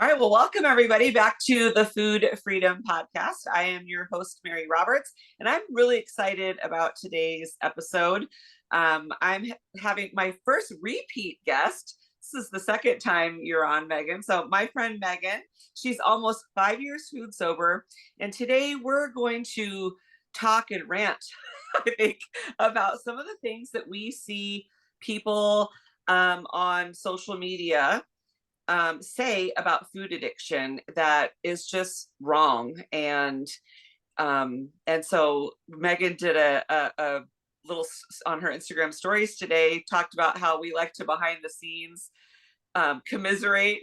All right, well, welcome everybody back to the Food Freedom Podcast. I am your host, Mary Roberts, and I'm really excited about today's episode. I'm having my first repeat guest. This is the second time you're on, Meghann. So, my friend Meghann, she's almost 5 years food sober, and today we're going to talk and rant, I think, about some of the things that we see people on social media say about food addiction that is just wrong. And so Meghann did a little on her Instagram stories today, talked about how we like to behind the scenes commiserate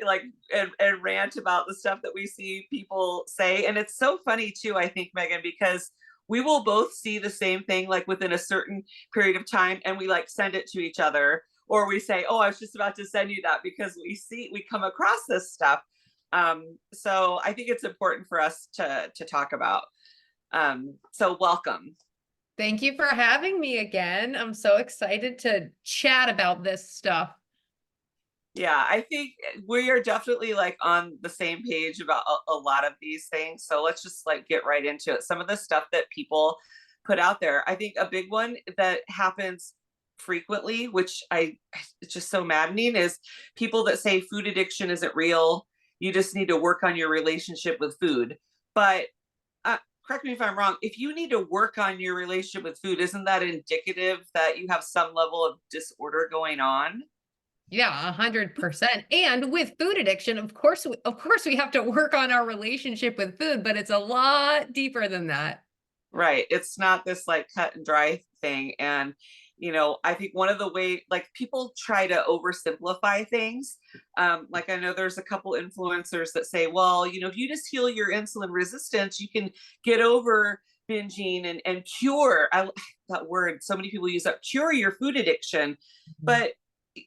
and rant about the stuff that we see people say. And it's so funny too, I think, Meghann, because we will both see the same thing like within a certain period of time, and we like send it to each other, or we say, oh, I was just about to send you that, because we come across this stuff. So I think it's important for us to talk about. So welcome. Thank you for having me again. I'm so excited to chat about this stuff. Yeah, I think we are definitely like on the same page about a lot of these things. So let's just like get right into it. Some of the stuff that people put out there, I think a big one that happens frequently, which it's just so maddening, is people that say food addiction isn't real. You just need to work on your relationship with food. But correct me if I'm wrong, if you need to work on your relationship with food, isn't that indicative that you have some level of disorder going on? Yeah, 100%. And with food addiction, of course we have to work on our relationship with food, but it's a lot deeper than that. Right. It's not this like cut and dry thing. And, I think one of the way, like, people try to oversimplify things. Like, I know there's a couple influencers that say, well, if you just heal your insulin resistance, you can get over binging and cure. That word, so many people use that, cure your food addiction. But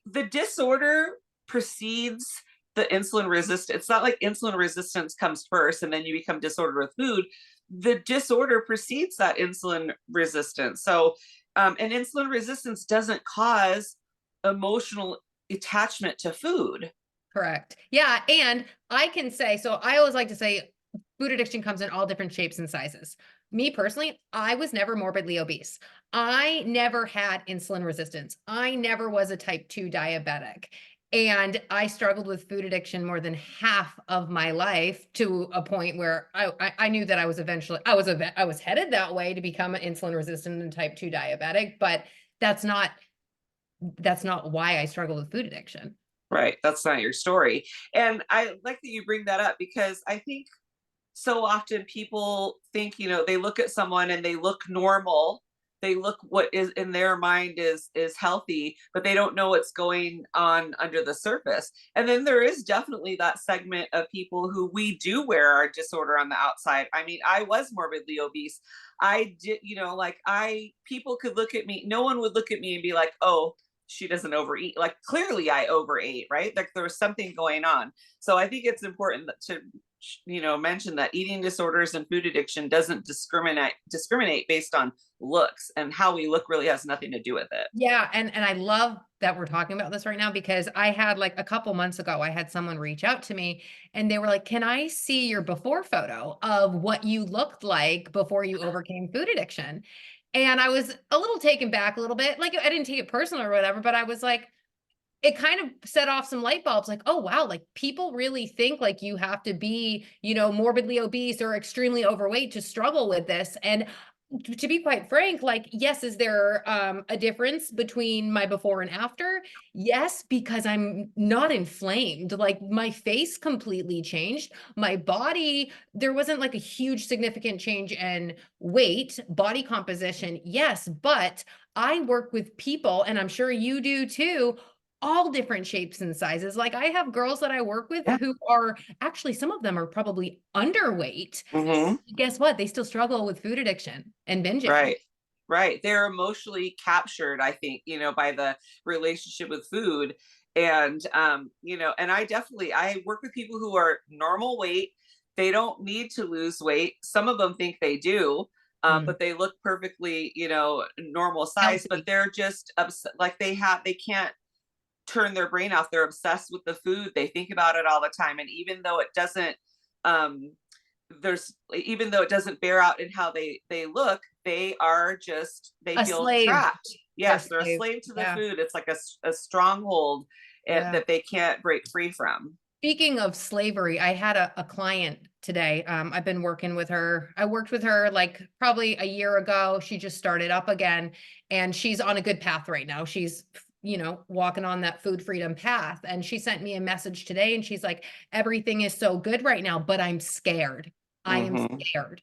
the disorder precedes the insulin resistance. It's not like insulin resistance comes first and then you become disordered with food. The disorder precedes that insulin resistance. So, and insulin resistance doesn't cause emotional attachment to food. Correct. Yeah. And I can say, so I always like to say food addiction comes in all different shapes and sizes. Me personally, I was never morbidly obese. I never had insulin resistance. I never was a type 2 diabetic. And I struggled with food addiction more than half of my life, to a point where I knew that I was eventually, I was headed that way to become an insulin resistant and type 2 diabetic, but that's not why I struggled with food addiction. Right. That's not your story. And I like that you bring that up, because I think so often people think, they look at someone and they look normal. They look what is in their mind is healthy, but they don't know what's going on under the surface. And then there is definitely that segment of people who we do wear our disorder on the outside. I mean, I was morbidly obese. I did, people could look at me, no one would look at me and be like, oh, she doesn't overeat. Like, clearly I overate, right? Like, there was something going on. So I think it's important to mention that eating disorders and food addiction doesn't discriminate based on looks, and how we look really has nothing to do with it. Yeah, and I love that we're talking about this right now, because I had, like, a couple months ago, I had someone reach out to me and they were like, "Can I see your before photo of what you looked like before you overcame food addiction?" And I was a little taken back a little bit. Like, I didn't take it personal or whatever, but I was like, it kind of set off some light bulbs, like, oh wow, like, people really think like you have to be, morbidly obese or extremely overweight to struggle with this. And to be quite frank, like, yes, is there a difference between my before and after? Yes, because I'm not inflamed. Like, my face completely changed. My body, there wasn't like a huge significant change in weight, body composition. Yes, but I work with people, and I'm sure you do too, all different shapes and sizes. Like, I have girls that I work with Yeah. who are actually, some of them are probably underweight. Mm-hmm. Guess what? They still struggle with food addiction and binging. Right. Right. They're emotionally captured, I think, by the relationship with food. And, and I work with people who are normal weight. They don't need to lose weight. Some of them think they do, Mm, but they look perfectly, normal size, but healthy. they're just upset. Like, they can't turn their brain off. They're obsessed with the food. They think about it all the time. And even though it doesn't, even though it doesn't bear out in how they look, they A feel slave. trapped. They're Yes, they're a slave. slave to the Yeah. food. It's like a stronghold Yeah. that they can't break free from. Speaking of slavery, I had a client today. I've been working with her. I worked with her like probably a year ago. She just started up again and she's on a good path right now. She's, walking on that food freedom path. And she sent me a message today and she's like, everything is so good right now, but I'm scared. I am Mm-hmm. scared.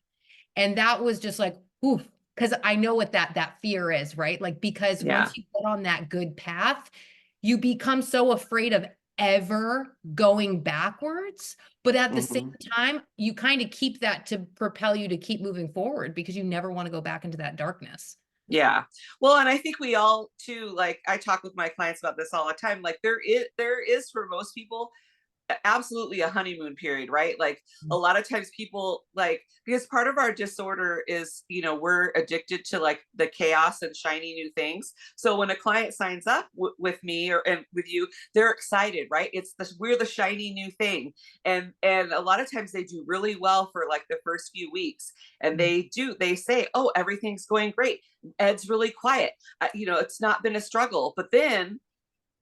And that was just like, oof, because I know what that fear is, right? Like, because Yeah. once you get on that good path, you become so afraid of ever going backwards. But at the same Mm-hmm. time, you kind of keep that to propel you to keep moving forward because you never want to go back into that darkness. Yeah. Well, and I think we all too, like I talk with my clients about this all the time. Like there is for most people absolutely a honeymoon period, right? Like a lot of times people like, because part of our disorder is, we're addicted to like the chaos and shiny new things. So when a client signs up with me and with you, they're excited, right? We're the shiny new thing. And a lot of times they do really well for like the first few weeks. And Mm. they say, oh, everything's going great. Ed's really quiet. It's not been a struggle. But then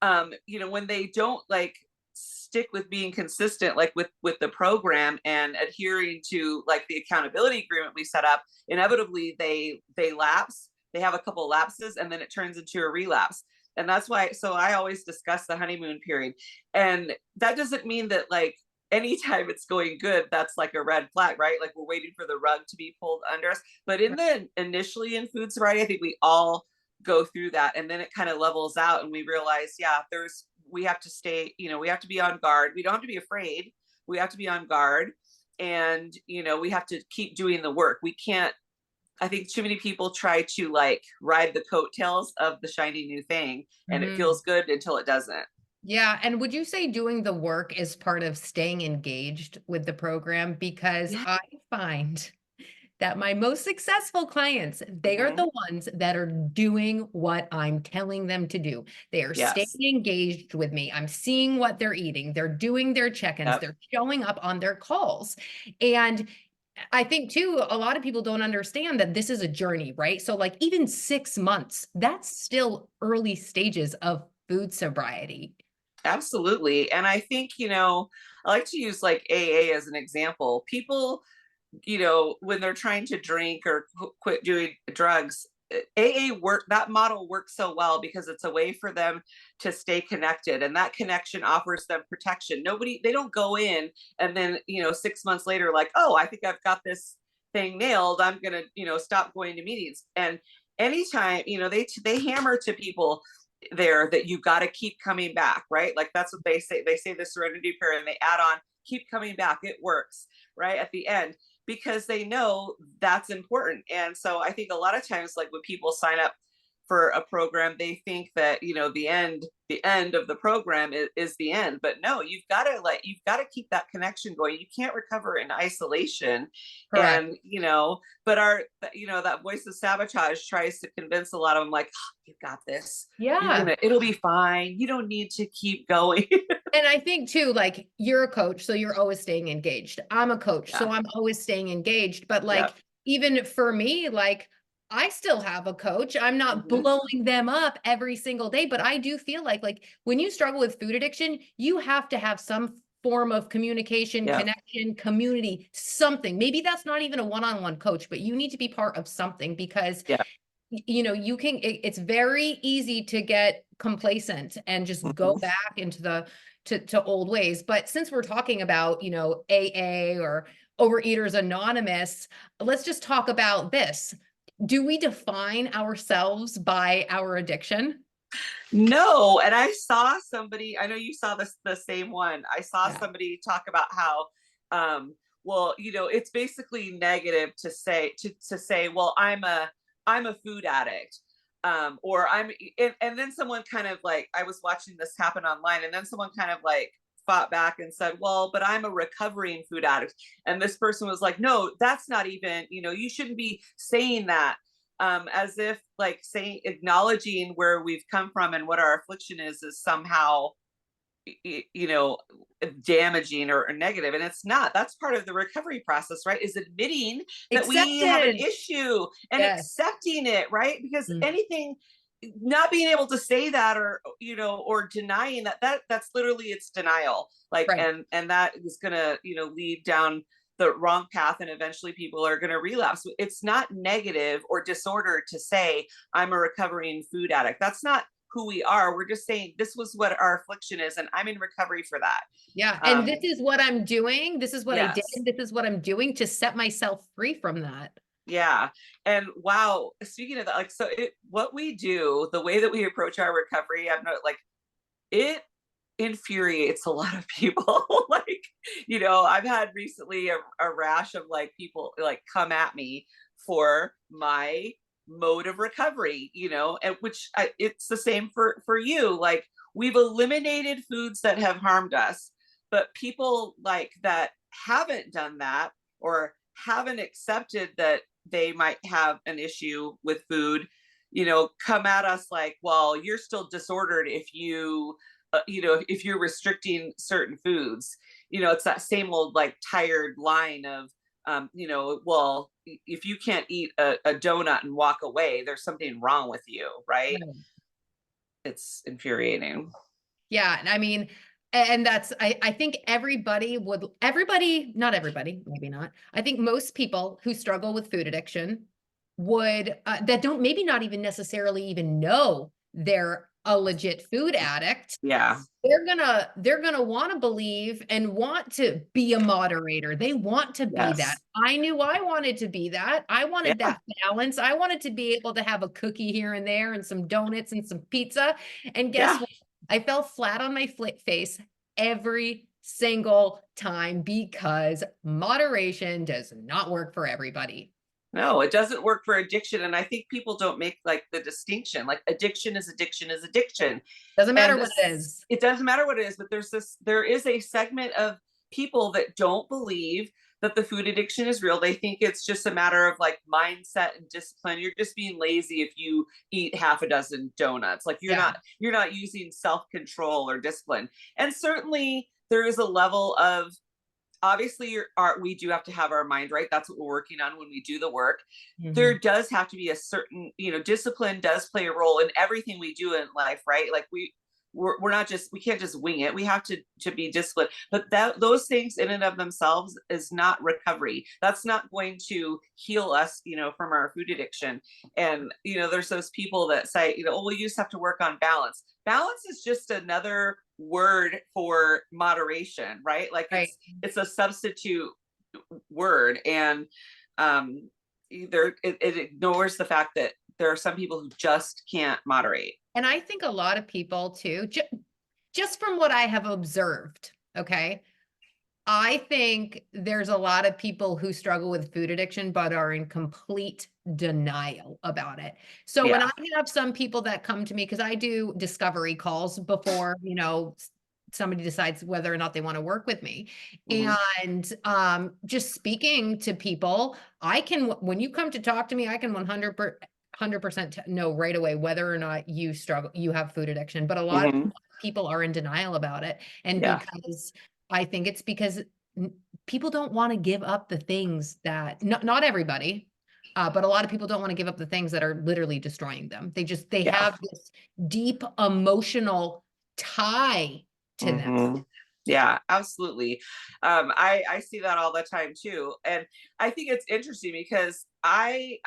when they don't like stick with being consistent, like with the program and adhering to like the accountability agreement we set up, inevitably they lapse. They have a couple lapses and then it turns into a relapse. And that's why, so I always discuss the honeymoon period. And that doesn't mean that like anytime it's going good, that's like a red flag, right? Like we're waiting for the rug to be pulled under us. But initially in food sobriety, I think we all go through that, and then it kind of levels out and we realize, yeah, we have to stay, we have to be on guard. We don't have to be afraid. We have to be on guard, and we have to keep doing the work. We can't, I think too many people try to like ride the coattails of the shiny new thing, and it Mhm. feels good until it doesn't. Yeah. And would you say doing the work is part of staying engaged with the program? Because Yeah. I find that my most successful clients, they are Mm-hmm. the ones that are doing what I'm telling them to do. They are staying Yes. engaged with me. I'm seeing what they're eating. They're doing their check-ins. Yep. They're showing up on their calls. And I think too, a lot of people don't understand that this is a journey, right? So like even 6 months, that's still early stages of food sobriety. Absolutely. And I think, I like to use like AA as an example. People, when they're trying to drink or quit doing drugs, that model works so well because it's a way for them to stay connected, and that connection offers them protection. They don't go in and then, 6 months later, like, oh, I think I've got this thing nailed. I'm going to, stop going to meetings. And anytime, they hammer to people there that you got to keep coming back, right? Like that's what they say. They say the serenity prayer and they add on, keep coming back. It works, right? At the end, because they know that's important. And so I think a lot of times, like when people sign up for a program, they think that, the end of the program is the end. But no, you've got to keep that connection going. You can't recover in isolation. Correct. And, but that voice of sabotage tries to convince a lot of them, like, oh, you got this. Yeah. It'll be fine. You don't need to keep going. And I think too, like you're a coach, so you're always staying engaged. I'm a coach, Yeah. so I'm always staying engaged. But Yeah. like, even for me, like I still have a coach. I'm not Mm-hmm. blowing them up every single day, but I do feel like when you struggle with food addiction, you have to have some form of communication, Yeah. connection, community, something. Maybe that's not even a one-on-one coach, but you need to be part of something because Yeah. you can it's very easy to get complacent and just go Mm-hmm. back into the to old ways. But since we're talking about AA or Overeaters Anonymous, let's just talk about this. Do we define ourselves by our addiction? No, and I saw somebody, I know you saw this the same one. I saw Yeah. somebody talk about how well, it's basically negative to say, well, I'm a food addict. Or and then someone kind of like, I was watching this happen online, and then someone kind of like fought back and said, well, but I'm a recovering food addict. And this person was like, no, that's not even, you shouldn't be saying that. as if like saying, acknowledging where we've come from and what our affliction is somehow, you know, damaging or negative. And it's not. That's part of the recovery process, right? Is admitting that we have an Acceptance. issue and Yes. accepting it, right? Because Mm. anything, not being able to say that, or or denying that's literally, it's denial. Like, Right. and that is gonna, lead down the wrong path, and eventually people are going to relapse. It's not negative or disordered to say I'm a recovering food addict. That's not who we are. We're just saying this was what our affliction is, and I'm in recovery for that. Yeah, and this um is what I'm doing, this is what I did, yes. this is what I'm doing to set myself free from that. Yeah. And wow, speaking of that, like, so what we do, the way that we approach our recovery, I'm not like, it infuriates a lot of people. Like, I've had recently a rash of like people like come at me for my mode of recovery, and it's the same for you. Like, we've eliminated foods that have harmed us, but people like that haven't done that, or haven't accepted that they might have an issue with food, come at us like, well, you're still disordered if if you're restricting certain foods. It's that same old like tired line of, well, if you can't eat a donut and walk away, there's something wrong with you, right? Right. It's infuriating. Yeah, and I mean, and that's I think everybody, not everybody, maybe not. I think most people who struggle with food addiction would that don't maybe not even necessarily even know they're a legit food addict. Yeah. They're gonna want to believe and want to be a moderator. They want to be that. Yes. I knew I wanted to be that. I wanted Yeah. that balance. I wanted to be able to have a cookie here and there and some donuts and some pizza. And guess Yeah. what? I fell flat on my face every single time because moderation does not work for everybody. No, it doesn't work for addiction. And I think people don't make like the distinction. Like, addiction is addiction is addiction. Doesn't matter And what it is. it doesn't matter what it is, but there is a segment of people that don't believe that the food addiction is real. They think it's just a matter of like mindset and discipline. You're just being lazy if you eat half a dozen donuts. Like, Yeah. you're not using self-control or discipline. And certainly there is a level of, obviously we do have to have our mind right. That's what we're working on when we do the work. Mhm. There does have to be a certain, discipline does play a role in everything we do in life, right? Like, we're not just, we can't just wing it. We have to be disciplined. But those things in and of themselves is not recovery. That's not going to heal us, from our food addiction. And there's those people that say, oh, well, you just have to work on balance. Balance is just another word for moderation, right? Like, Right. it's a substitute word. And either it ignores the fact that there are some people who just can't moderate. And I think a lot of people too, just from what I have observed, okay? I think there's a lot of people who struggle with food addiction, but are in complete denial about it. So when Yeah. I have some people that come to me, because I do discovery calls before, somebody decides whether or not they want to work with me. Hmm. And just speaking to people, when you come to talk to me, I can 100% know right away whether or not you have food addiction. But a lot of Hmm. people are in denial about it. And Yeah. because I think it's because people don't want to give up the things that not everybody, but a lot of people don't want to give up the things that are literally destroying them. They Yeah. have this deep emotional tie to them. Hmm. Yeah, absolutely. I see that all the time too. And I think it's interesting because I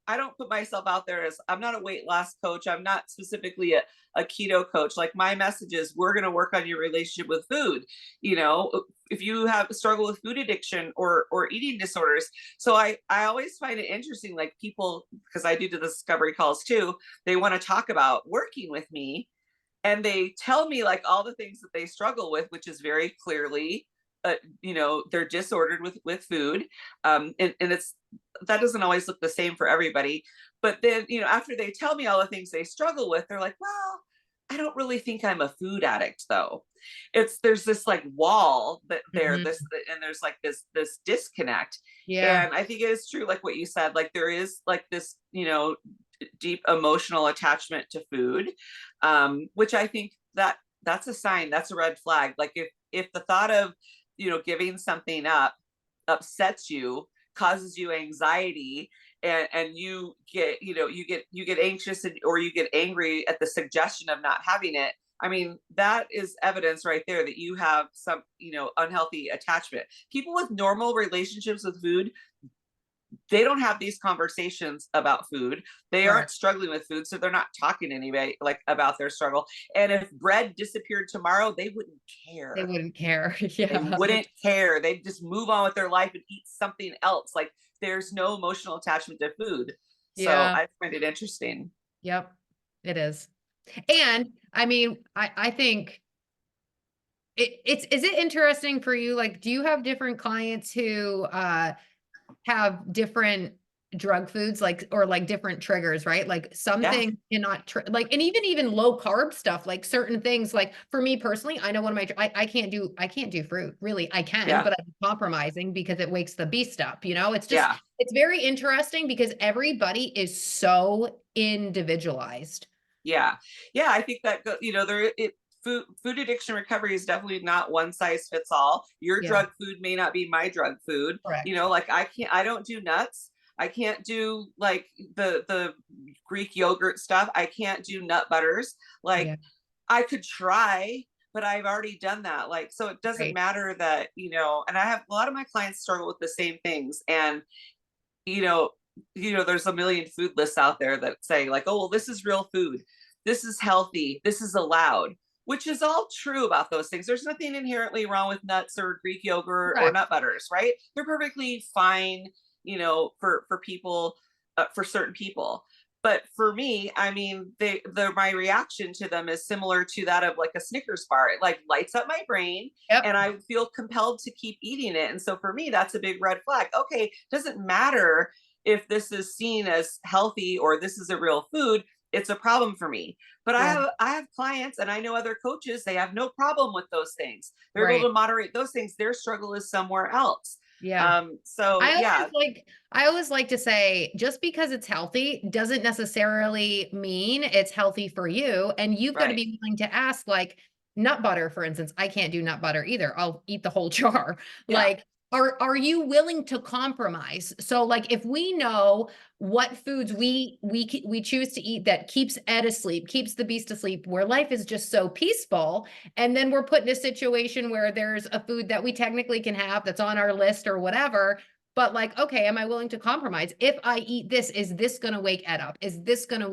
don't put myself out there as, I'm not a weight loss coach. I'm not specifically a keto coach. Like, my message is, we're going to work on your relationship with food. If you have struggle with food addiction or eating disorders. So I always find it interesting, like, people, because I do the discovery calls too, they want to talk about working with me, and they tell me like all the things that they struggle with, which is very clearly, they're disordered with food. And it's, that doesn't always look the same for everybody. But then, after they tell me all the things they struggle with, they're like, well, I don't really think I'm a food addict though. There's this like wall that Mhm. and there's like this disconnect. Yeah, And I think it is true, like what you said, like there is like this, deep emotional attachment to food, which I think that's a sign, that's a red flag. Like if the thought of, giving something up upsets you, causes you anxiety, and you get, you get anxious, or you get angry at the suggestion of not having it. I mean, that is evidence right there that you have some, unhealthy attachment. People with normal relationships with food, they don't have these conversations about food. They aren't correct. struggling with food, so they're not talking to anybody like about their struggle. And if bread disappeared tomorrow, they wouldn't They care. wouldn't care. They Yeah. wouldn't care. They'd just move on with their life and eat something else. Like there's no emotional attachment to food. So Yeah. I find it interesting. Yep. It is. And I mean, I think it's is it interesting for you? Like, do you have different clients who have different drug foods, like, or like different triggers, right? Like some Yeah. things cannot like, and even low carb stuff, like certain things, like for me personally, I know one of my I can't do fruit. Really, I can, Yeah. but I'm compromising because it wakes the beast up, you know? It's just Yeah. it's very interesting because everybody is so individualized. Yeah. Yeah. I think that, food addiction recovery is definitely not one size fits all. Your Yeah, drug food may not be my drug food. correct. Like I don't do nuts. I can't do like the Greek yogurt stuff. I can't do nut butters. Like Yeah, I could try, but I've already done that. Like, so it doesn't right. matter that, and I have a lot of my clients struggle with the same things. And, you know, there's a million food lists out there that say like, oh, well, this is real food. This is healthy. This is allowed, which is all true about those things. There's nothing inherently wrong with nuts or Greek yogurt or Correct. nut butters, right? They're perfectly fine, for people, for certain people. But for me, I mean, my reaction to them is similar to that of like a Snickers bar. It like lights up my brain, Yep. and I feel compelled to keep eating it. And so for me, that's a big red flag. Okay, doesn't matter if this is seen as healthy or this is a real food, it's a problem for me. But I Yeah. have I have clients, and I know other coaches, they have no problem with those things. They're able Right. to moderate those things. Their struggle is somewhere else. Yeah. So I always yeah. like I always like to say just because it's healthy doesn't necessarily mean it's healthy for you. And you've got to Right. be willing to ask, like nut butter, for instance. I can't do nut butter either. I'll eat the whole jar. Yeah. Like, are you willing to compromise? So, like, if we know what foods we choose to eat that keeps Ed asleep, keeps the beast asleep, where life is just so peaceful, and then we're put in a situation where there's a food that we technically can have that's on our list or whatever, but like, okay, am I willing to compromise? If I eat this, is this going to wake Ed up? Is this going to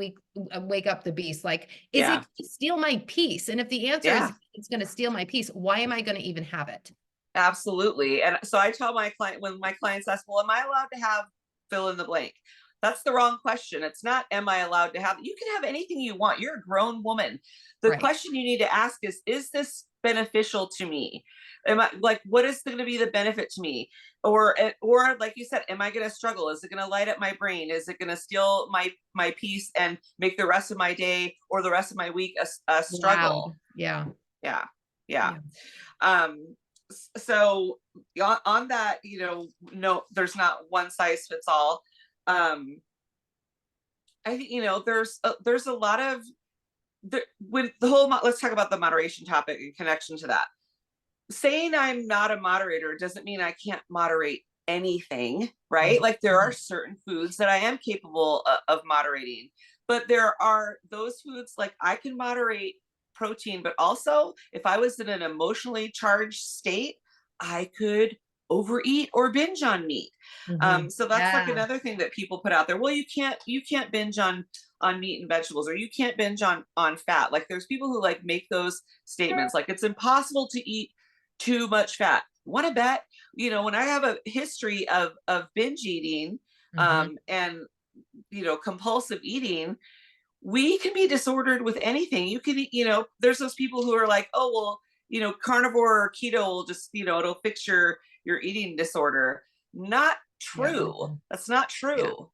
wake up the beast? Like, is it Yeah. gonna steal my peace? And if the answer is Yeah. it's going to steal my peace, why am I going to even have it? Absolutely. And so I tell my client, when my clients ask, well, am I allowed to have fill in the blank? That's the wrong question. It's not, am I allowed to have? You can have anything you want. You're a grown woman. The Right. question you need to ask is this beneficial to me? Am I like, what is going to be the benefit to me? Or like you said, am I going to struggle? Is it going to light up my brain? Is it going to steal my peace and make the rest of my day or the rest of my week a Loud. struggle? Yeah. Yeah. Yeah. Yeah. um so on that, no, there's not one size fits all. I think, there's a lot of when the whole let's talk about the moderation topic in connection to that. Saying I'm not a moderator doesn't mean I can't moderate anything, right? Right. Like there are Mhm. certain foods that I am capable of moderating, but there are those foods like I can moderate protein, but also if I was in an emotionally charged state, I could overeat or binge on meat. Mhm. So that's like Yeah. another thing that people put out there. Well, you can't binge on meat and vegetables, or you can't binge on fat. Like there's people who like make those statements like it's impossible to eat too much fat. Want to bet, when I have a history of binge eating, Mhm. and compulsive eating, we can be disordered with anything. You can, there's those people who are like, oh well, carnivore or keto will just, it'll fix your eating disorder. Not Yeah. true. That's not Yeah. true.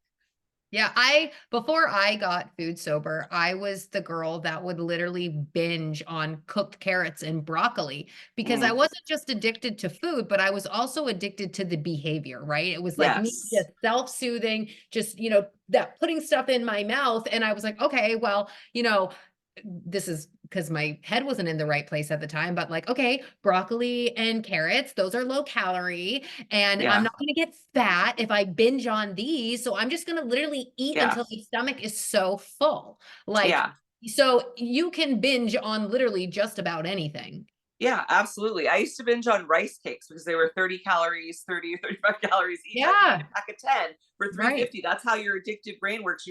Yeah, before I got food sober, I was the girl that would literally binge on cooked carrots and broccoli because I Mm, wasn't just addicted to food, but I was also addicted to the behavior, right? It was like me yes. just self-soothing, just, that putting stuff in my mouth. And I was like, okay, well, this is because my head wasn't in the right place at the time, but like, okay, broccoli and carrots, those are low calorie, and I'm Yeah. not going to get fat if I binge on these. So I'm just going to literally eat Yeah. until my stomach is so full. Like, Yeah. so you can binge on literally just about anything. Yeah, absolutely. I used to binge on rice cakes because they were 30 calories, 30 or 35 calories each. I could eat Yeah, a pack of 10 for right. 350. That's how your addictive brain works.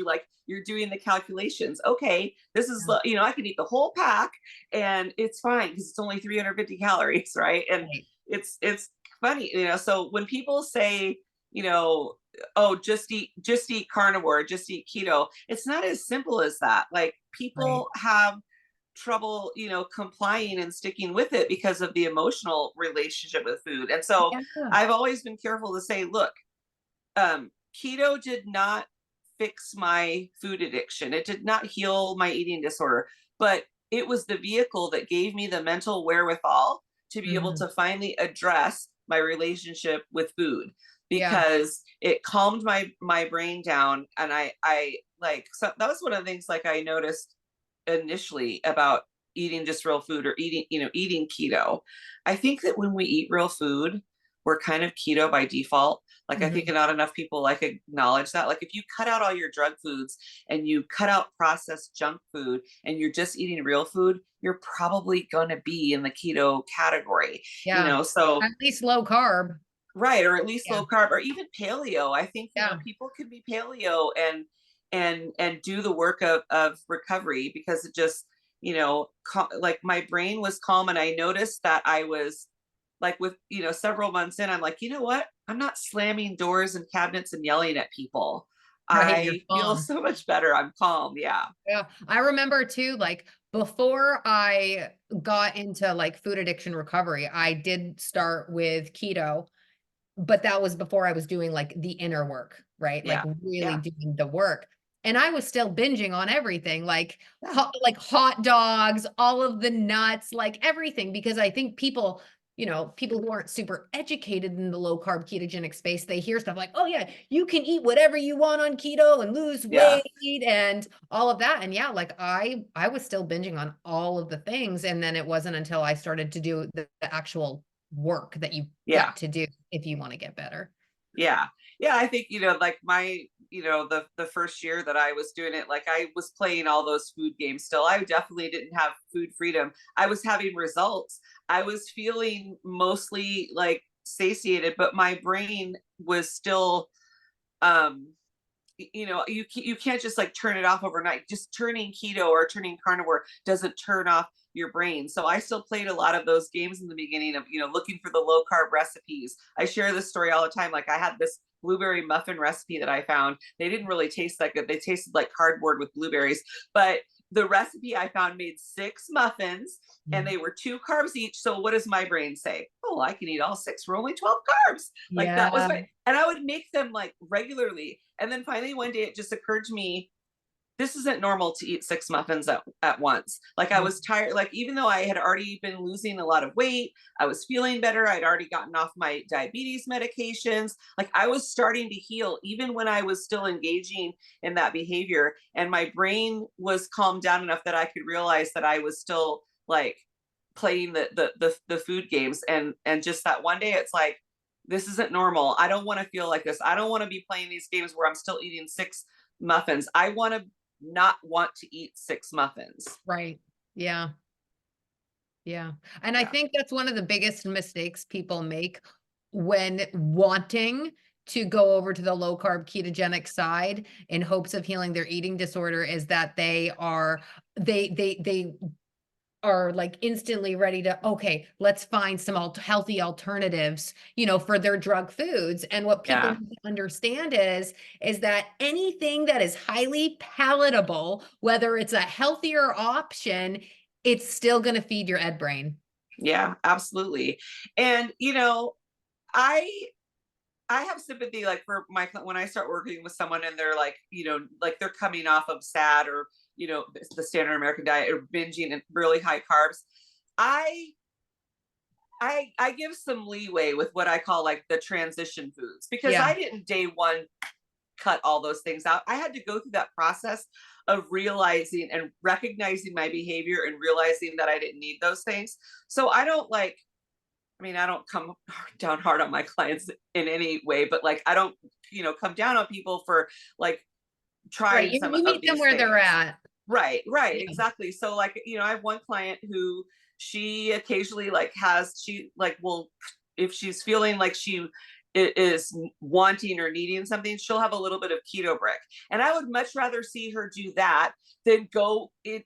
You're doing the calculations. Okay, this is, Yeah, I can eat the whole pack and it's fine because it's only 350 calories, right? And right. it's funny, so when people say, you know, oh, just eat carnivore, just eat keto, it's not as simple as that. Like Right. people have trouble, complying and sticking with it because of the emotional relationship with food. And so Yeah. I've always been careful to say, look, keto did not fix my food addiction. It did not heal my eating disorder, but it was the vehicle that gave me the mental wherewithal to be able Mhm. to finally address my relationship with food, Yeah. because it calmed my brain down. And I like, so that was one of the things like I noticed initially about eating just real food, or eating keto. I think that when we eat real food, we're kind of keto by default. Like I think Mhm. not enough people like acknowledge that. Like if you cut out all your drug foods and you cut out processed junk food and you're just eating real food, you're probably going to be in the keto category. Yeah. So At least low carb. right, or at least Yeah. low carb, or even paleo. I think Yeah. people can be paleo and do the work of recovery, because it just, like my brain was calm, and I noticed that I was like, with, several months in, I'm like, you know what, I'm not slamming doors and cabinets and yelling at people. Right. You're I feel calm. so much better. I'm calm. Yeah. Yeah. I remember too, like before I got into like food addiction recovery, I did start with keto, but that was before I was doing like the inner work, right? Like Yeah. really Yeah. doing the work. And I was still binging on everything, like Yeah. like hot dogs, all of the nuts, like everything, because I think people who aren't super educated in the low carb ketogenic space, they hear stuff like, "Oh yeah, you can eat whatever you want on keto and lose Yeah. weight and all of that." And yeah, like I was still binging on all of the things, and then it wasn't until I started to do the actual work that you Yeah. got to do if you want to get better. Yeah. Yeah, I think, like my, the first year that I was doing it, like I was playing all those food games still. I definitely didn't have food freedom. I was having results. I was feeling mostly like satiated, but my brain was still, um you can't just like turn it off overnight. Just turning keto or turning carnivore doesn't turn off your brain. So I still played a lot of those games in the beginning of, looking for the low carb recipes. I share this story all the time. Like I had this blueberry muffin recipe that I found. They didn't really taste that good. They tasted like cardboard with blueberries, but the recipe I found made 6 muffins and Mm. they were 2 carbs each. So what does my brain say? Oh, I can eat all 6 for only 12 carbs. Like that was Yeah. my, and I would make them like regularly. And then finally one day it just occurred to me, this isn't normal to eat 6 muffins at once. Like I Mm. was tired, like even though I had already been losing a lot of weight, I was feeling better. I'd already gotten off my diabetes medications. Like I was starting to heal even when I was still engaging in that behavior. And my brain was calmed down enough that I could realize that I was still like playing the food games. And just that one day it's like, this isn't normal. I don't want to feel like this. I don't want to be playing these games where I'm still eating 6 muffins. I want to not want to eat 6 muffins. Right. Yeah. Yeah. And I Yeah. think that's one of the biggest mistakes people make when wanting to go over to the low carb ketogenic side in hopes of healing their eating disorder is that they are like instantly ready to, okay, let's find some healthy alternatives, for their drug foods. And what people Yeah. need to understand is that anything that is highly palatable, whether it's a healthier option, it's still going to feed your ed brain. Yeah, absolutely. And I I have sympathy, like for when I start working with someone and they're like, like they're coming off of SAD or, the standard American diet or binging and really high carbs. I I give some leeway with what I call like the transition foods because Yeah. I didn't day one cut all those things out. I had to go through that process of realizing and recognizing my behavior and realizing that I didn't need those things. So I don't like, I mean, I don't come down hard on my clients in any way, but like, I don't, come down on people for like Right. trying some You of meet them these where they're things. at. Right, Yeah. exactly. So like, I have one client who she occasionally like has she like will if she's feeling like she is wanting or needing something, she'll have a little bit of keto brick. And I would much rather see her do that than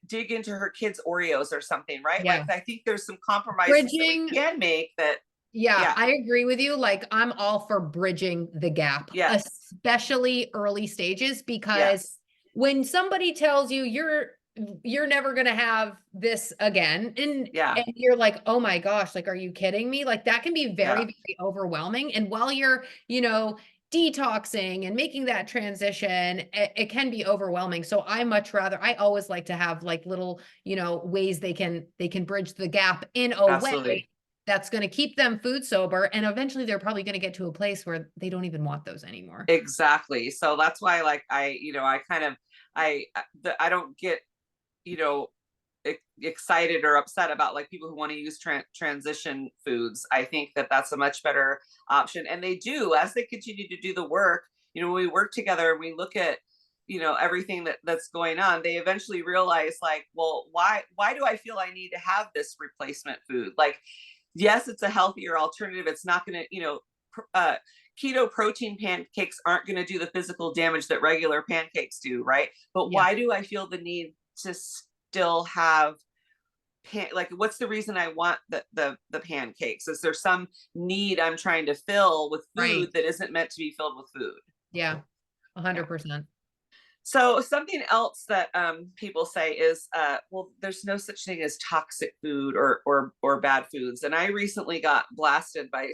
dig into her kids' Oreos or something, right? Like Yeah. I think there's some compromises that we Bridging. can make that, Yeah, yeah, I agree with you. Like, I'm all for bridging the gap, yes, especially early stages, because yes, when somebody tells you you're never going to have this again, yeah, and you're like, "Oh my gosh, like, are you kidding me?" Like, that can be very, yeah, very overwhelming. And while you're, detoxing and making that transition, it can be overwhelming. So I always like to have like little, ways they can bridge the gap in a way absolutely. that's gonna keep them food sober, and eventually they're probably gonna get to a place where they don't even want those anymore. Exactly. So that's why like I kind of I don't get, you know, excited or upset about like people who want to use transition foods. I think that that's a much better option, and they do as they continue to do the work. When we work together and we look at everything that's going on, they eventually realize like, well, why do I feel I need to have this replacement food? Like, yes, it's a healthier alternative. It's not going to, keto protein pancakes aren't going to do the physical damage that regular pancakes do, right? But Yeah, why do I feel the need to still have like what's the reason I want the pancakes? Is there some need I'm trying to fill with food right. that isn't meant to be filled with food? Yeah, Yeah. 100%. So something else that people say is, well, there's no such thing as toxic food or bad foods. And I recently got blasted by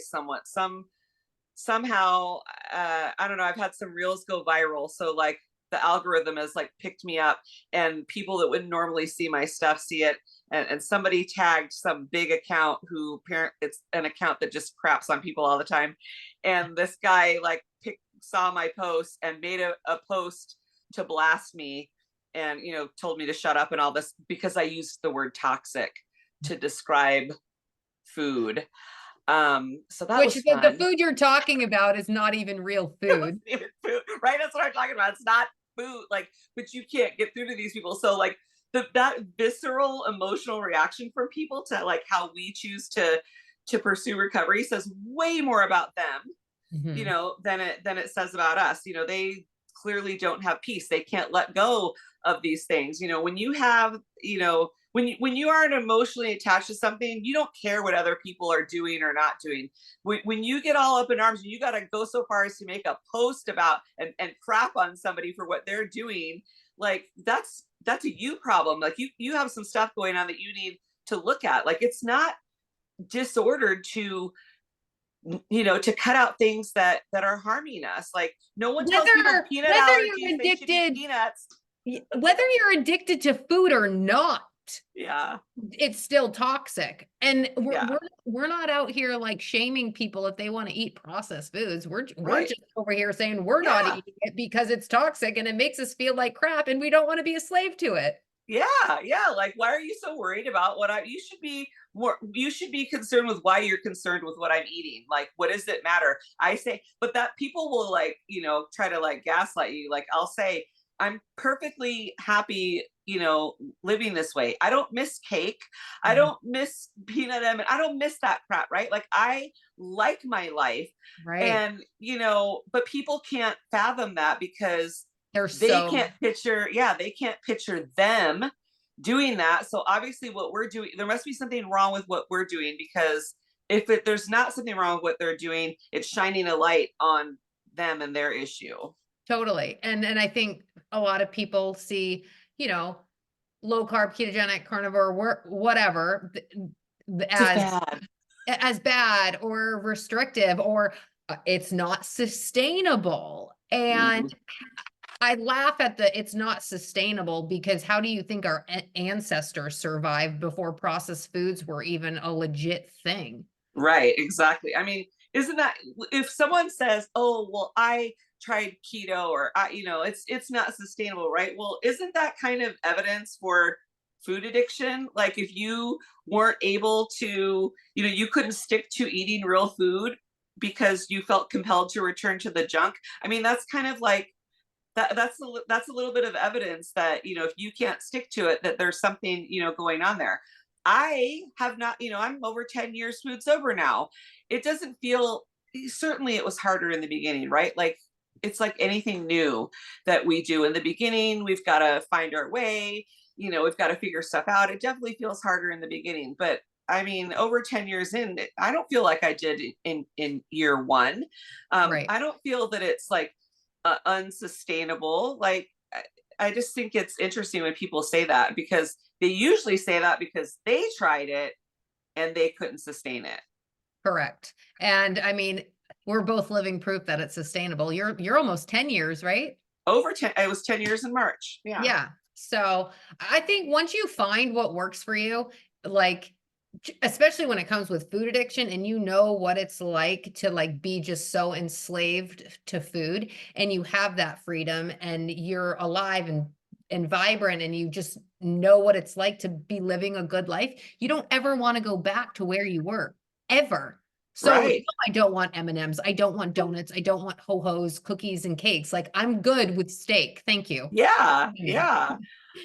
somehow, I don't know, I've had some reels go viral. So like the algorithm has like picked me up, and people that wouldn't normally see my stuff see it. And somebody tagged some big account who parent it's an account that just craps on people all the time. And this guy like saw my post and made a post to blast me, and told me to shut up and all this because I used the word toxic to describe food. So that Which was the fun. food you're talking about is not even real It wasn't food. even food, right? That's what I'm talking about. It's not food, like, but you can't get through to these people. So like that visceral emotional reaction from people to like how we choose to pursue recovery says way more about them, Mhm. than it says about us. They clearly don't have peace. They can't let go of these things. When you have, when you aren't emotionally attached to something, you don't care what other people are doing or not doing. When you get all up in arms and you got to go so far as to make a post about and crap on somebody for what they're doing, like that's a you problem. Like you have some stuff going on that you need to look at. Like it's not disordered to cut out things that are harming us. Like no one tells people with Whether peanut whether you're allergies they should eat addicted peanuts. whether you're addicted to food or not, Yeah, it's still toxic. And we're yeah, we're we're not out here like shaming people if they want to eat processed foods. We're right, just over here saying we're not yeah, eating it because it's toxic and it makes us feel like crap and we don't want to be a slave to it. yeah. Like why are you so worried about what I you should be more you should be concerned with why you're concerned with what I'm eating. Like what does it matter? I say, but that people will like try to like gaslight you. Like I'll say I'm perfectly happy living this way. I don't miss cake. I Mhm. don't miss peanut M. I don't miss that crap, right? Like I like my life. Right. And but people can't fathom that because They're they so can't picture, yeah, they can't picture them doing that. So obviously what we're doing, there must be something wrong with what we're doing, because if there's not something wrong with what they're doing, it's shining a light on them and their issue. totally. And I think a lot of people see, you know, low carb, ketogenic, carnivore, whatever, Just as bad. bad or restrictive or It's not sustainable. And Mhm. I laugh at the it's not sustainable because how do you think our ancestors survived before processed foods were even a legit thing? Right, exactly. I mean, isn't that, if someone says, "Oh, well, I tried keto," or it's not sustainable, right? Well, isn't that kind of evidence for food addiction? Like if you weren't able to, you couldn't stick to eating real food because you felt compelled to return to the junk. I mean, that's kind of like that's a little bit of evidence that, if you can't stick to it, that there's something, going on there. I have not, I'm over 10 years food sober now. It doesn't feel, certainly it was harder in the beginning, right? Like it's like anything new that we do in the beginning, we've got to find our way, we've got to figure stuff out. It definitely feels harder in the beginning, but I mean, over 10 years in, I don't feel like I did in year one. Right. I don't feel that it's like unsustainable. Like, I just think it's interesting when people say that, because they usually say that because they tried it and they couldn't sustain it. Correct. And I mean, we're both living proof that it's sustainable. You're almost 10 years, right? Over 10, it was 10 years in March. Yeah. Yeah. So I think once you find what works for you, like especially when it comes with food addiction and you know what it's like to like be just so enslaved to food and you have that freedom and you're alive and vibrant and you just know what it's like to be living a good life, you don't ever want to go back to where you were ever. So no, Right. I don't want M&Ms. I don't want donuts. I don't want ho-hos, cookies and cakes. Like I'm good with steak. Thank you. Yeah. Me. Yeah.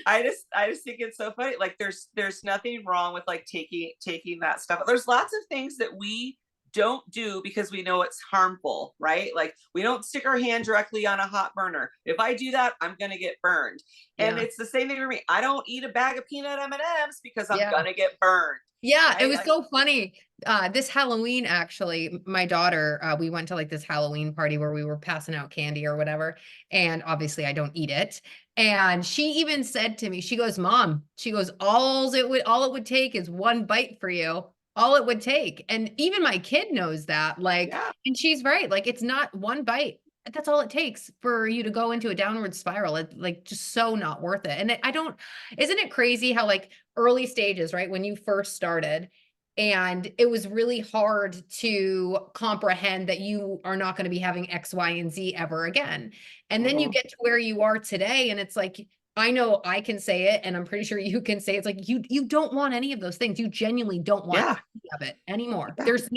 I just think it's so funny. Like there's nothing wrong with like taking that stuff. There's lots of things that we don't do because we know it's harmful, right? Like we don't stick our hand directly on a hot burner. If I do that, I'm gonna get burned. And Yeah. it's the same thing for me. I don't eat a bag of peanut M&Ms because I'm Yeah. gonna get burned, Yeah, it right? was Like, so funny. This Halloween, actually, my daughter, we went to like this Halloween party where we were passing out candy or whatever. And obviously I don't eat it. And she even said to me, she goes, Mom, she goes, all it would take is one bite for you. All it would take. And even my kid knows that. Like, yeah, and she's right. Like, it's not one bite. That's all it takes for you to go into a downward spiral. It like just so not worth it. And I don't, isn't it crazy how like early stages, right? When you first started, and it was really hard to comprehend that you are not going to be having X, Y, and Z ever again. And then you mhm, get to where you are today, and it's like, I know I can say it, and I'm pretty sure you can say it. It's like you don't want any of those things. You genuinely don't want yeah, any of it anymore. yeah. There's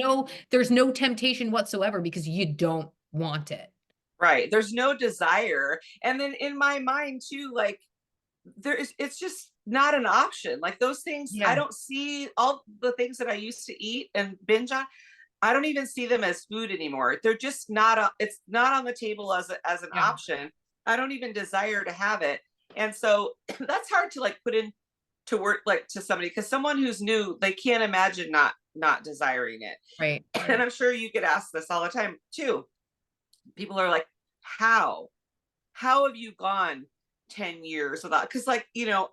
no temptation whatsoever because you don't want it. Right. There's no desire. And then in my mind too, like it's just not an option. Like those things, I Yeah, don't see all the things that I used to eat and binge on. I don't even see them as food anymore. They're just not it's not on the table as an yeah, option. I don't even desire to have it. And so that's hard to like put in to work, like to somebody, because someone who's new, they can't imagine not desiring it. right, And right. I'm sure you get asked this all the time too. People are like, how? How have you gone 10 years without? Because like,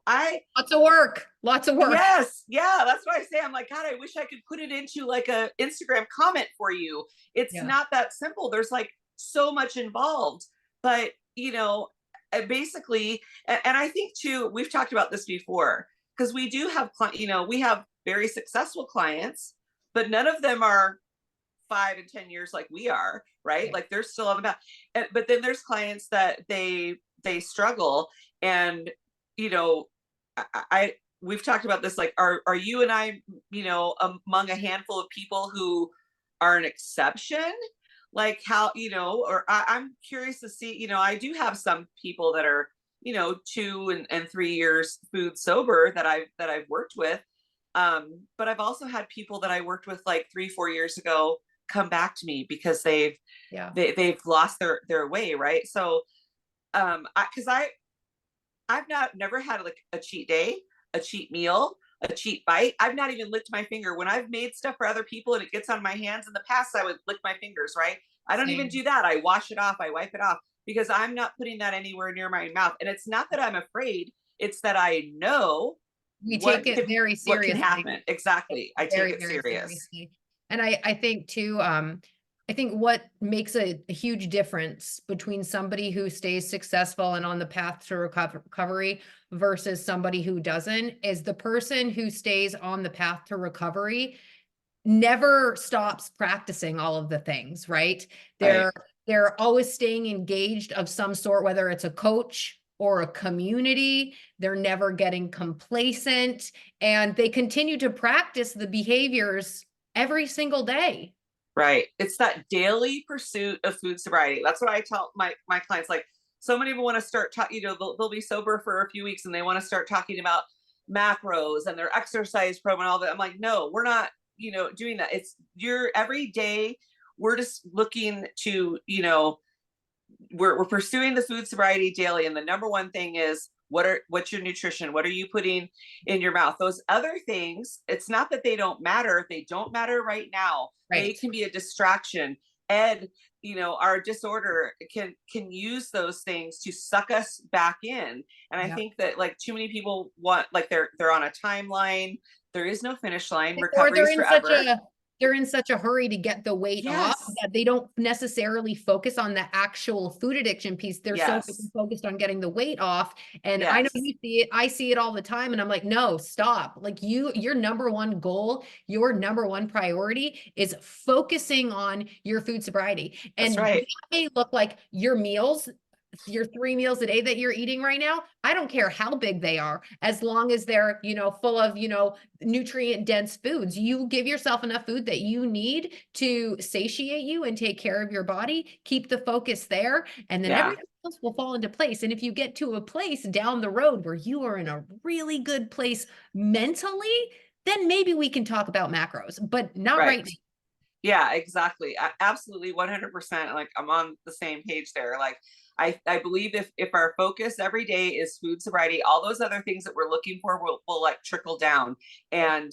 I Lots of work, lots of work. yes, yeah, that's what I say. I'm like, God, I wish I could put it into like a Instagram comment for you. It's Yeah, not that simple. There's like so much involved. But basically, and I think too, we've talked about this before, because we do have we have very successful clients, but none of them are 5 and 10 years like we are, right? right. Like they're still on the back. But then there's clients that they struggle, and you know, I we've talked about this. Like, are you and I, among a handful of people who are an exception? Like how, or I'm curious to see. I do have some people that are, 2 and 3 years food sober that I've worked with. But I've also had people that I worked with like 3 4 years ago come back to me because Yeah. they've lost their way, right? So because I've never had like a cheat day, a cheat meal, a cheat bite. I've not even licked my finger when I've made stuff for other people and it gets on my hands. In the past I would lick my fingers, right? I don't even Same. do that. I wash it off, I wipe it off, because I'm not putting that anywhere near my mouth. And it's not that I'm afraid, it's that I know We what take it can very what can seriously. happen. Exactly, I take Very, it very serious. seriously. And I think too, I think what makes a huge difference between somebody who stays successful and on the path to recovery versus somebody who doesn't is the person who stays on the path to recovery never stops practicing all of the things, right? Right. They're always staying engaged of some sort, whether it's a coach or a community. They're never getting complacent, and they continue to practice the behaviors every single day. Right. It's that daily pursuit of food sobriety. That's what I tell my clients. Like, so many people want to start talking, they'll be sober for a few weeks and they want to start talking about macros and their exercise program and all that. I'm like, no, we're not, doing that. It's your every day. We're just looking to, we're pursuing the food sobriety daily. And the number one thing is, what's your nutrition? What are you putting in your mouth? Those other things, it's not that they don't matter. They don't matter right now. They Right. can be a distraction. Ed, our disorder can use those things to suck us back in. And I Yeah. think that, like, too many people want, like, they're on a timeline. There is no finish line. Or Recovery's forever. they're in such a hurry to get the weight off Yes. that they don't necessarily focus on the actual food addiction piece. They're so Yes. focused on getting the weight off. And I know Yes. you see it, I see it all the time. And I'm like, no, stop. Like your number one goal, your number one priority is focusing on your food sobriety. That's And right. that may look like your meals, your 3 meals a day that you're eating right now. I don't care how big they are, as long as they're, full of, nutrient dense foods. You give yourself enough food that you need to satiate you and take care of your body, keep the focus there, and then Yeah. everything else will fall into place. And if you get to a place down the road where you are in a really good place mentally, then maybe we can talk about macros, but not Right. right now. Yeah, exactly. Absolutely 100%. Like, I'm on the same page there. Like, I believe if our focus every day is food sobriety, all those other things that we're looking for will like trickle down. And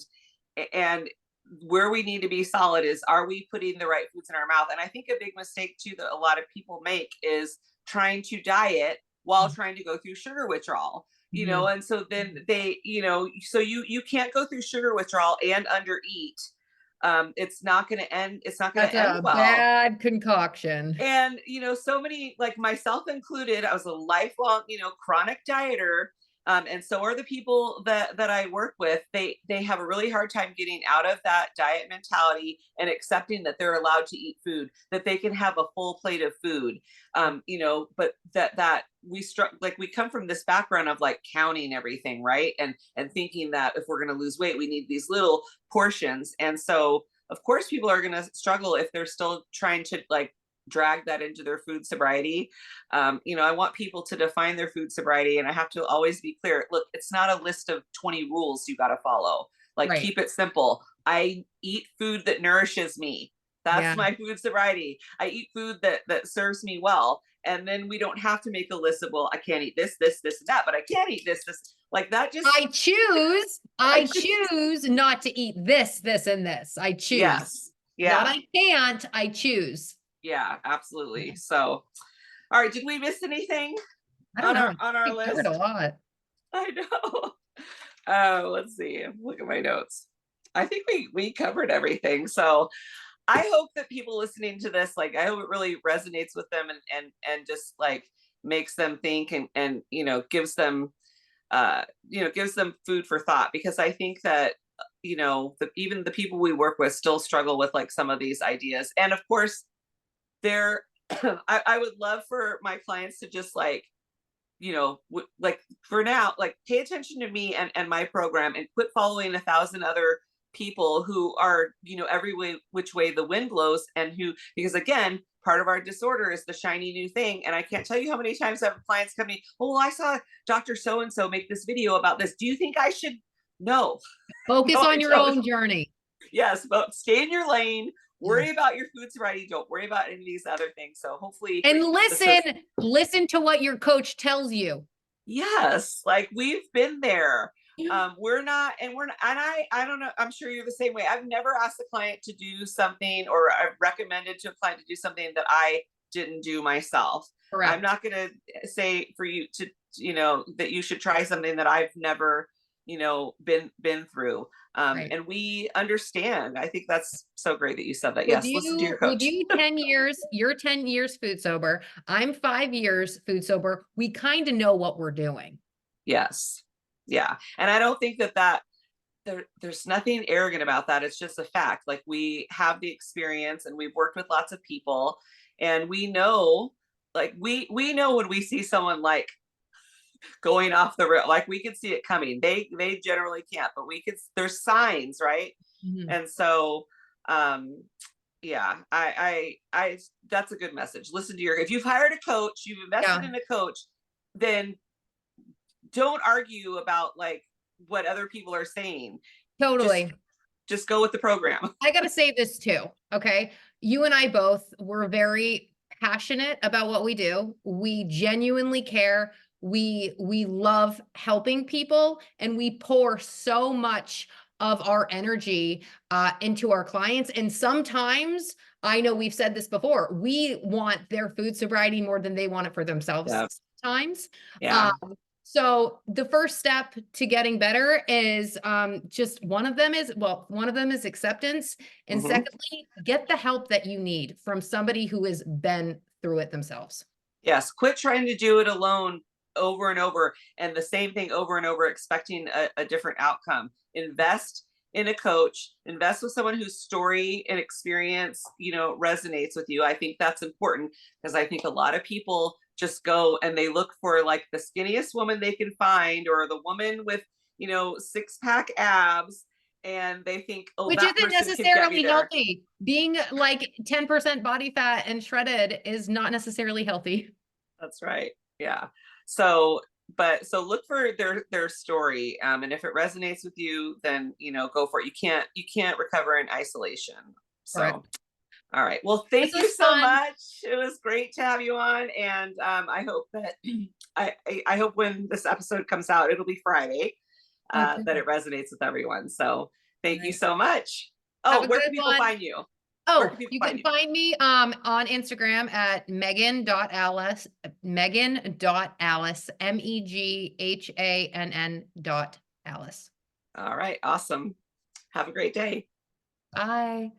where we need to be solid is, are we putting the right foods in our mouth? And I think a big mistake too that a lot of people make is trying to diet while trying to go through sugar withdrawal. Mhm. And so then so you can't go through sugar withdrawal and undereat. It's not going to end. It's not going That's to end a well. bad concoction. And, so many, like myself included, I was a lifelong, chronic dieter. And so are the people that I work with. They have a really hard time getting out of that diet mentality and accepting that they're allowed to eat food, that they can have a full plate of food. But that like, we come from this background of like counting everything, right? And thinking that if we're going to lose weight, we need these little portions. And so of course people are going to struggle if they're still trying to like drag that into their food sobriety. I want people to define their food sobriety, and I have to always be clear. Look, it's not a list of 20 rules you got to follow. Like, Right. keep it simple. I eat food that nourishes me. That's Yeah. my food sobriety. I eat food that serves me well. And then we don't have to make a list of, well, I can't eat this, and that, but I can't eat this. Like that just I I just choose not to eat this, this, and this. I choose. yes. Not Yeah. I can't, I choose. Yeah, absolutely. Yeah. So, all right, did we miss anything I don't on know. our We covered a list? lot. I know. Let's see. Look at my notes. I think we covered everything. So I hope that people listening to this, like, I hope it really resonates with them and just like makes them think and gives them food for thought, because I think that even the people we work with still struggle with like some of these ideas. And of course, there I would love for my clients to just like like for now, like pay attention to me and my program, and quit following 1,000 other people who are, every way which way the wind blows, and who, because again, part of our disorder is the shiny new thing. And I can't tell you how many times I have clients come to me, oh, well, I saw Dr. So and so make this video about this. Do you think I should? No, Focus no, I on your don't. own journey. Yes, but stay in your lane. Yeah. Worry about your food sobriety. Don't worry about any of these other things. So hopefully And this was, listen to what your coach tells you. yes, like we've been there. We're not, and I don't know, I'm sure you're the same way. I've never asked a client to do something, or I've recommended to a client to do something that I didn't do myself. I'm Correct. not going to say for you to, that you should try something that I've never been through. Right. And we understand. I think that's so great that you said that. With Yes, listen to your you with coach. you 10 years, you're 10 years food sober, I'm 5 years food sober, we kinda know what we're doing. Yes. Yeah. And I don't think that there's nothing arrogant about that. It's just a fact. Like, we have the experience and we've worked with lots of people, and we know, like, we know when we see someone like going off the rail, like we can see it coming. They generally can't, but we could, there's signs, right? Mhm. And so um yeah, I that's a good message. Listen to your, if you've hired a coach, you've invested Yeah, in a coach, then don't argue about like what other people are saying. Just totally. just go with the program. I gotta say this too, okay? You and I both were very passionate about what we do. We genuinely care. We love helping people, and we pour so much of our energy into our clients. And sometimes, I know we've said this before, we want their food sobriety more than they want it for themselves Yeah. sometimes. Yeah. Um, so the first step to getting better is just one of them is acceptance. And Hmm. secondly, get the help that you need from somebody who has been through it themselves. Yes, quit trying to do it alone over and over, and the same thing over and over, expecting a different outcome. Invest in a coach, invest with someone whose story and experience, resonates with you. I think that's important, because I think a lot of people just go and they look for like the skinniest woman they can find, or the woman with, six pack abs, and they think, oh, Which that isn't person can get me necessarily there. healthy. Being like 10% body fat and shredded is not necessarily healthy. That's right. Yeah. So, so look for their story, and if it resonates with you, then go for it. You can't recover in isolation. So, Correct. all right. Well, This thank you was so fun. much. It was great to have you on, and I hope that I hope when this episode comes out, it'll be Friday, Okay. that it resonates with everyone. So, All thank you right. so much. Have Oh, a where can good people one. find you? Where Oh, can people you find can you? find me on Instagram at Meghann.Alice, Meghann.Alice, Meghann.Alice. All right. Awesome. Have a great day. Bye.